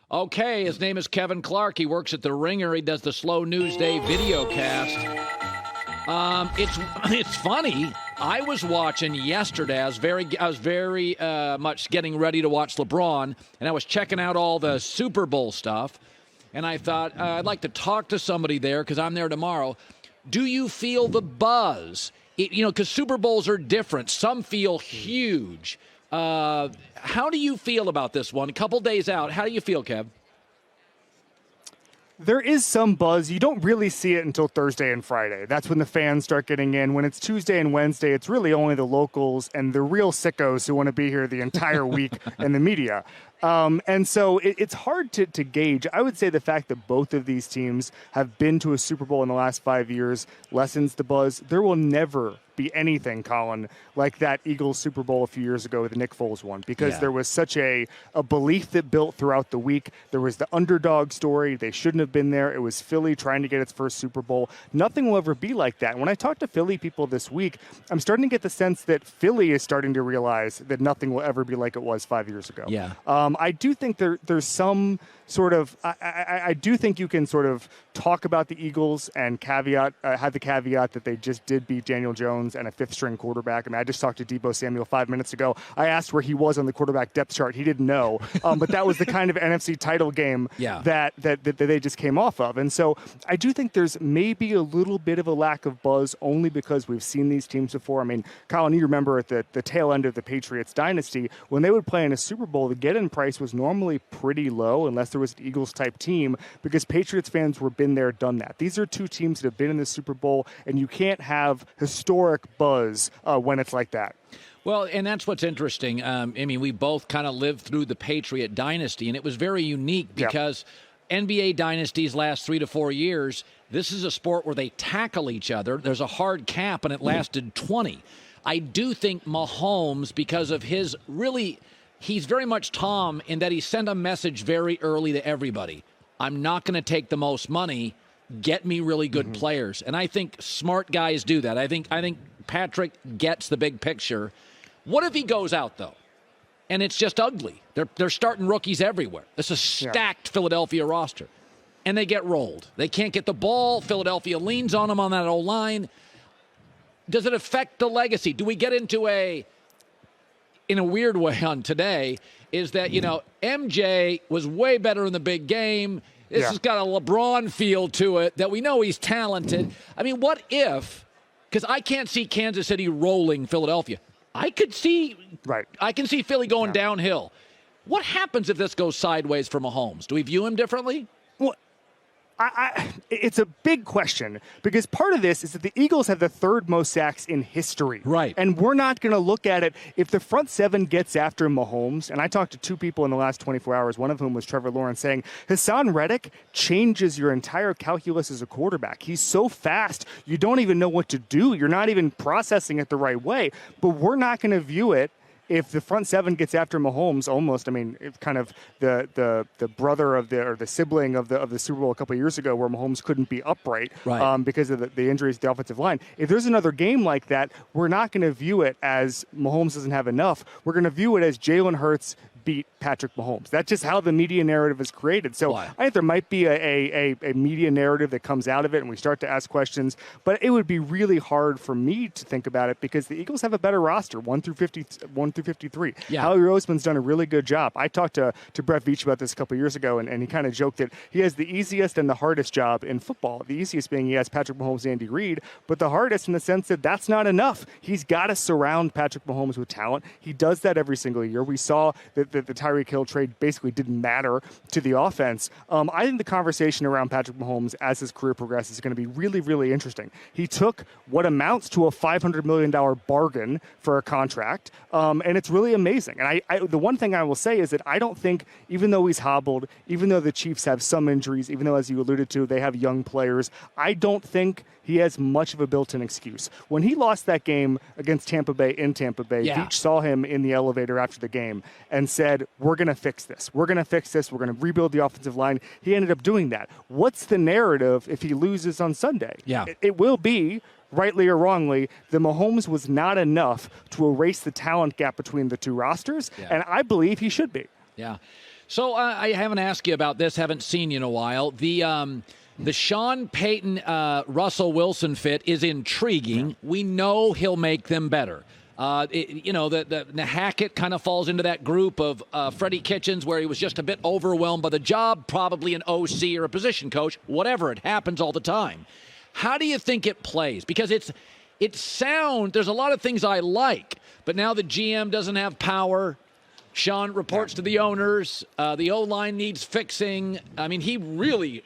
Okay, his name is Kevin Clark. He works at The Ringer. He does the Slow News Day video cast. It's funny. I was watching yesterday. I was very much getting ready to watch LeBron, and I was checking out all the Super Bowl stuff. And I thought I'd like to talk to somebody there because I'm there tomorrow. Do you feel the buzz? Because Super Bowls are different. Some feel huge. How do you feel about this one? A couple days out. How do you feel, Kev? There is some buzz. You don't really see it until Thursday and Friday. That's when the fans start getting in. When it's Tuesday and Wednesday, it's really only the locals and the real sickos who want to be here the entire week and the media. And so it's hard to gauge. I would say the fact that both of these teams have been to a Super Bowl in the last 5 years lessens the buzz. There will never be anything, Colin, like that Eagles Super Bowl a few years ago with the Nick Foles one, because there was such a belief that built throughout the week. There was the underdog story. They shouldn't have been there. It was Philly trying to get its first Super Bowl. Nothing will ever be like that. When I talk to Philly people this week, I'm starting to get the sense that Philly is starting to realize that nothing will ever be like it was 5 years ago. Yeah. I do think there's some sort of I do think you can sort of talk about the Eagles and have the caveat that they just did beat Daniel Jones and a fifth-string quarterback. I mean, I just talked to Deebo Samuel 5 minutes ago. I asked where he was on the quarterback depth chart. He didn't know, but that was the kind of NFC title game that they just came off of. And so I do think there's maybe a little bit of a lack of buzz only because we've seen these teams before. I mean, Colin, you remember at the tail end of the Patriots dynasty, when they would play in a Super Bowl, the get-in price was normally pretty low unless there was an Eagles-type team because Patriots fans were been there, done that. These are two teams that have been in the Super Bowl, and you can't have historic buzz when it's like that. Well, and that's what's interesting. I mean, we both kind of lived through the Patriot dynasty, and it was very unique because NBA dynasties last 3 to 4 years. This is a sport where they tackle each other. There's a hard cap, and it lasted 20. I do think Mahomes, because of his he's very much Tom in that he sent a message very early to everybody. I'm not going to take the most money. Get me really good players. And I think smart guys do that. I think Patrick gets the big picture. What if he goes out, though, and it's just ugly? They're starting rookies everywhere. It's a stacked Philadelphia roster, and they get rolled. They can't get the ball. Philadelphia leans on them on that O-line. Does it affect the legacy? Do we get into in a weird way on today, is that, MJ was way better in the big game. This has got a LeBron feel to it that we know he's talented. I mean, what if, because I can't see Kansas City rolling Philadelphia. I can see Philly going downhill. What happens if this goes sideways for Mahomes? Do we view him differently? Well, it's a big question because part of this is that the Eagles have the third most sacks in history. Right. And we're not going to look at it. If the front seven gets after Mahomes, and I talked to two people in the last 24 hours, one of whom was Trevor Lawrence, saying Hassan Reddick changes your entire calculus as a quarterback. He's so fast, you don't even know what to do. You're not even processing it the right way. But we're not going to view it. If the front seven gets after Mahomes, it's kind of the brother of the sibling of the Super Bowl a couple of years ago, where Mahomes couldn't be upright because of the injuries to the offensive line. If there's another game like that, we're not going to view it as Mahomes doesn't have enough. We're going to view it as Jalen Hurts beat Patrick Mahomes. That's just how the media narrative is created. So I think there might be a media narrative that comes out of it, and we start to ask questions. But it would be really hard for me to think about it because the Eagles have a better roster, 1 through 53. Yeah. Howie Roseman's done a really good job. I talked to Brett Veach about this a couple of years ago, and he kind of joked that he has the easiest and the hardest job in football. The easiest being he has Patrick Mahomes and Andy Reid, but the hardest in the sense that that's not enough. He's got to surround Patrick Mahomes with talent. He does that every single year. We saw that the Tyreek Hill trade basically didn't matter to the offense. I think the conversation around Patrick Mahomes as his career progresses is going to be really, really interesting. He took what amounts to a $500 million bargain for a contract, and it's really amazing. And I the one thing I will say is that I don't think, even though he's hobbled, even though the Chiefs have some injuries, even though, as you alluded to, they have young players, I don't think he has much of a built-in excuse. When he lost that game against Tampa Bay in Tampa Bay, Veach saw him in the elevator after the game and said, we're going to fix this. We're going to fix this. We're going to rebuild the offensive line. He ended up doing that. What's the narrative if he loses on Sunday? Yeah. It will be, rightly or wrongly, that Mahomes was not enough to erase the talent gap between the two rosters, and I believe he should be. Yeah. So I haven't asked you about this, haven't seen you in a while. The Sean Payton, Russell Wilson fit is intriguing. Yeah. We know he'll make them better. The Hackett kind of falls into that group of Freddie Kitchens, where he was just a bit overwhelmed by the job, probably an OC or a position coach, whatever. It happens all the time. How do you think it plays? Because there's a lot of things I like, but now the GM doesn't have power. Sean reports to the owners. The O-line needs fixing. I mean,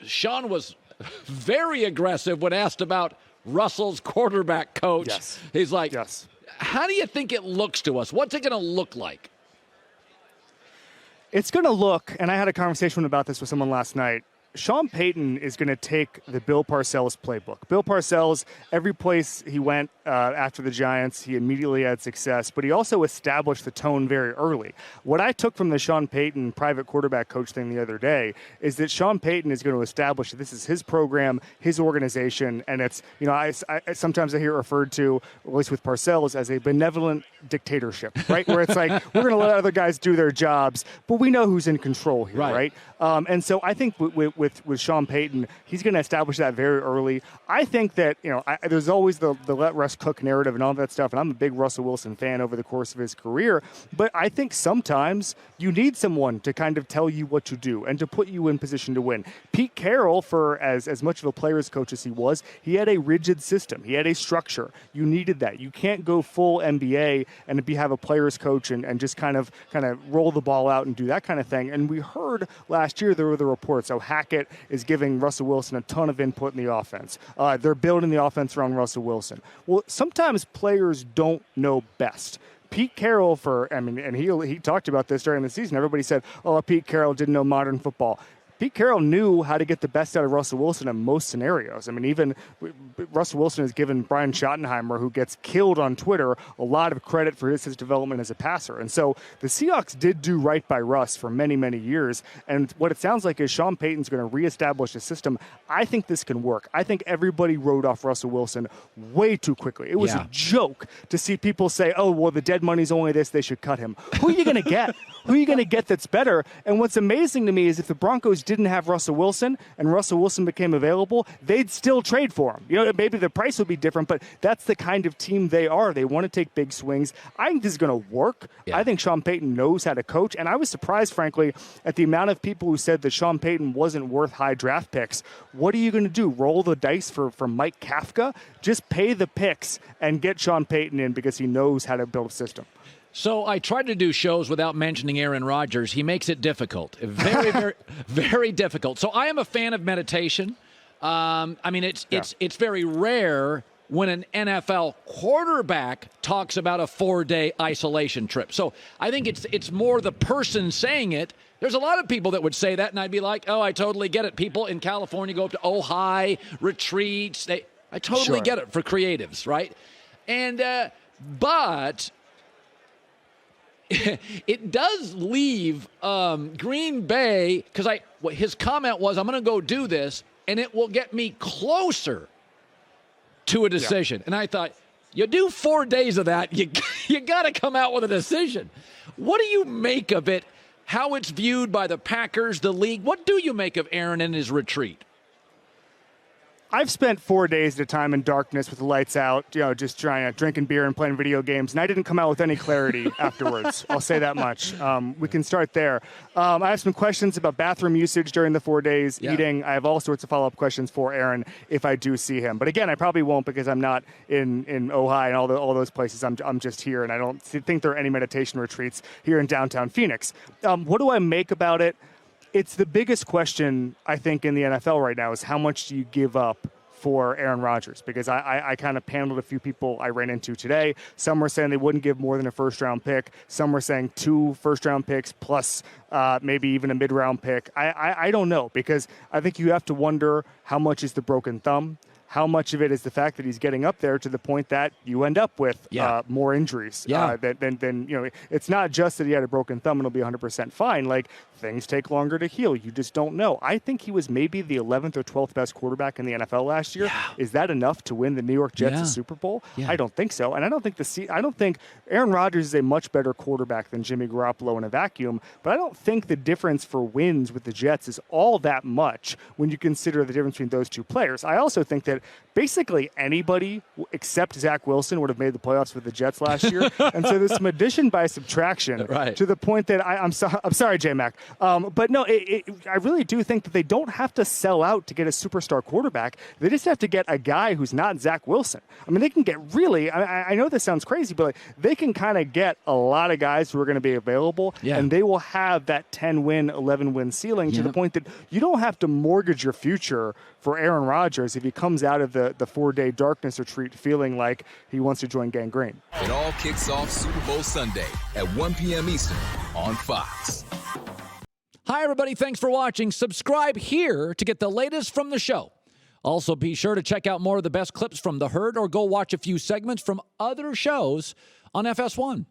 Sean was very aggressive when asked about Russell's quarterback coach. Yes. He's like, yes. How do you think it looks to us? What's it going to look like? It's going to look, and I had a conversation about this with someone last night, Sean Payton is going to take the Bill Parcells playbook. Bill Parcells, every place he went after the Giants, he immediately had success, but he also established the tone very early. What I took from the Sean Payton private quarterback coach thing the other day is that Sean Payton is going to establish that this is his program, his organization, and it's, I sometimes I hear it referred to, at least with Parcells, as a benevolent dictatorship, right? Where it's like, we're going to let other guys do their jobs, but we know who's in control here, right? And so I think with Sean Payton, he's going to establish that very early. I think that, there's always the let Russ cook narrative and all that stuff, and I'm a big Russell Wilson fan over the course of his career, but I think sometimes you need someone to kind of tell you what to do and to put you in position to win. Pete Carroll, for as much of a player's coach as he was, he had a rigid system. He had a structure. You needed that. You can't go full NBA and have a player's coach and just kind of roll the ball out and do that kind of thing. And we heard last year there were the reports, Hackett is giving Russell Wilson a ton of input in the offense. They're building the offense around Russell Wilson. Well, sometimes players don't know best. Pete Carroll, and he talked about this during the season. Everybody said, Pete Carroll didn't know modern football. Pete Carroll knew how to get the best out of Russell Wilson in most scenarios. I mean, even Russell Wilson has given Brian Schottenheimer, who gets killed on Twitter, a lot of credit for his development as a passer. And so the Seahawks did do right by Russ for many, many years. And what it sounds like is Sean Payton's going to reestablish a system. I think this can work. I think everybody wrote off Russell Wilson way too quickly. It was a joke to see people say, the dead money's only this, they should cut him. Who are you going to get? Who are you going to get that's better? And what's amazing to me is if the Broncos didn't have Russell Wilson and Russell Wilson became available, they'd still trade for him. Maybe the price would be different, but that's the kind of team they are. They want to take big swings. I think this is going to work. Yeah. I think Sean Payton knows how to coach, and I was surprised, frankly, at the amount of people who said that Sean Payton wasn't worth high draft picks. What are you going to do? Roll the dice for Mike Kafka? Just pay the picks and get Sean Payton in because he knows how to build a system. So I tried to do shows without mentioning Aaron Rodgers. He makes it difficult. Very, very, very difficult. So I am a fan of meditation. It's very rare when an NFL quarterback talks about a 4-day isolation trip. So I think it's more the person saying it. There's a lot of people that would say that, and I'd be like, I totally get it. People in California go up to Ojai, retreats. I totally get it for creatives, right? And but it does leave Green Bay, because his comment was, I'm going to go do this, and it will get me closer to a decision. Yeah. And I thought, you do 4 days of that, you got to come out with a decision. What do you make of it, how it's viewed by the Packers, the league? What do you make of Aaron and his retreat? I've spent 4 days at a time in darkness with the lights out, just drinking beer and playing video games, and I didn't come out with any clarity afterwards. I'll say that much. We can start there. I have some questions about bathroom usage during the 4 days, eating. I have all sorts of follow-up questions for Aaron if I do see him. But again, I probably won't because I'm not in Ojai and all those places. I'm just here, and I don't think there are any meditation retreats here in downtown Phoenix. What do I make about it? It's the biggest question, I think, in the NFL right now is how much do you give up for Aaron Rodgers? Because I kind of paneled a few people I ran into today. Some were saying they wouldn't give more than a first-round pick. Some were saying 2 first-round picks plus maybe even a mid-round pick. I don't know, because I think you have to wonder how much is the broken thumb. How much of it is the fact that he's getting up there to the point that you end up with more injuries? Then it's not just that he had a broken thumb and he'll be 100% fine. Like, things take longer to heal. You just don't know. I think he was maybe the 11th or 12th best quarterback in the NFL last year. Yeah. Is that enough to win the New York Jets a Super Bowl? Yeah. I don't think so. And I don't think Aaron Rodgers is a much better quarterback than Jimmy Garoppolo in a vacuum. But I don't think the difference for wins with the Jets is all that much when you consider the difference between those two players. I also think that basically anybody except Zach Wilson would have made the playoffs with the Jets last year. And so there's some addition by subtraction to the point that I'm sorry, J-Mac. But no, I really do think that they don't have to sell out to get a superstar quarterback. They just have to get a guy who's not Zach Wilson. I mean, they can get really, I know this sounds crazy, but they can kind of get a lot of guys who are going to be available, and they will have that 10-win, 11-win ceiling to the point that you don't have to mortgage your future for Aaron Rodgers if he comes out of the 4-day darkness retreat feeling like he wants to join Gang Green. It all kicks off Super Bowl Sunday at 1 p.m. Eastern on Fox. Hi, everybody. Thanks for watching. Subscribe here to get the latest from the show. Also, be sure to check out more of the best clips from The Herd or go watch a few segments from other shows on FS1.